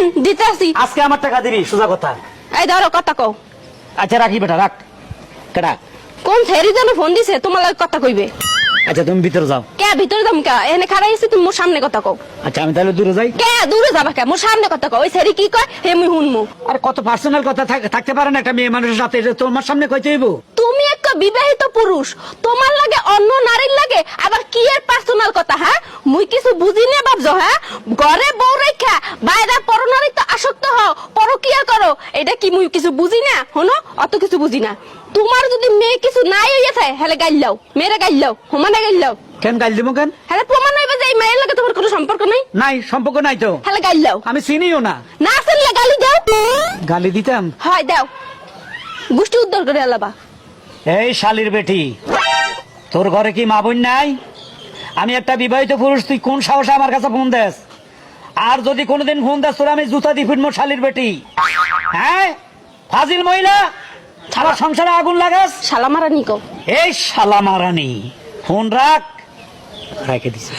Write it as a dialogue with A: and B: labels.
A: দেন দিতে আসি।
B: আজকে আমার টাকা দিবি, সোজা কথা।
A: এই ধরো কথা কও।
B: আচ্ছা রাখি বেটা, রাখ। কেডা?
A: কোন ছেড়ি যেন ফোন দিছে তোমার লাগে কথা কইবে।
B: আচ্ছা তুমি ভিতরে যাও।
A: কে ভিতরে যাম কে? এখানে খাড়াই আছি, তুমি মোর সামনে কথা কও।
B: আচ্ছা আমি তাহলে দূরে যাই।
A: কে দূরে যাবা কে? মোর সামনে কথা কও। ওই ছেড়ি কি কয় হে মুই শুনমু।
B: আর কত পার্সোনাল কথা থাকতে পারে না একটা মেয়ে মানুষের সাথে, এটা তোমার সামনে কইতে হইব?
A: তুমি একটা বিবাহিত পুরুষ, তোমার লাগে অন্য নারীর লাগে আবার কি এর পার্সোনাল কথা? হ্যাঁ মুই কিছু বুঝি না ভাবছো? হ্যাঁ ঘরে বউ রেখা বাইরে পরনারীতে আসক্ত হও, পরকিয়া করো, এটা কি মুই কিছু বুঝি না? হনো অত কিছু বুঝি না। তোমার যদি মেয়ে কিছু নাই হইয়া থাকে হেলে গাইলাও, মেয়েরা গাইলাও, হুমানে গাইলাও।
B: কেন গাইল দিব কেন?
A: হেলে প্রমাণ হইবে যে এই মেয়ের লাগে তোমার কোনো সম্পর্ক নাই।
B: নাই, সম্পর্ক নাই তো।
A: হেলে গাইলাও।
B: আমি চিনিও না।
A: না চিনলে গালি দাও।
B: গালি দিতাম?
A: হয় দাও, গোষ্ঠী উদ্ধার করে আলাবা।
B: এই শালির বেটি, তোর ঘরে কি মা বোন নাই? আমি একটা বিবাহিত পুরুষ, তুই কোন সাহসে আমার কাছে ফোন দেস? আর যদি কোনোদিন ফোন দেস তোর আমি জুতা দিয়ে ফিরবো, শালির বেটি। হ্যাঁ ফাজিল মহিলা, আমার সংসারে আগুন লাগাস।
A: শালা মারা নিকো।
B: এই শালা মারানি, ফোন রাখ। রেখে দিছে।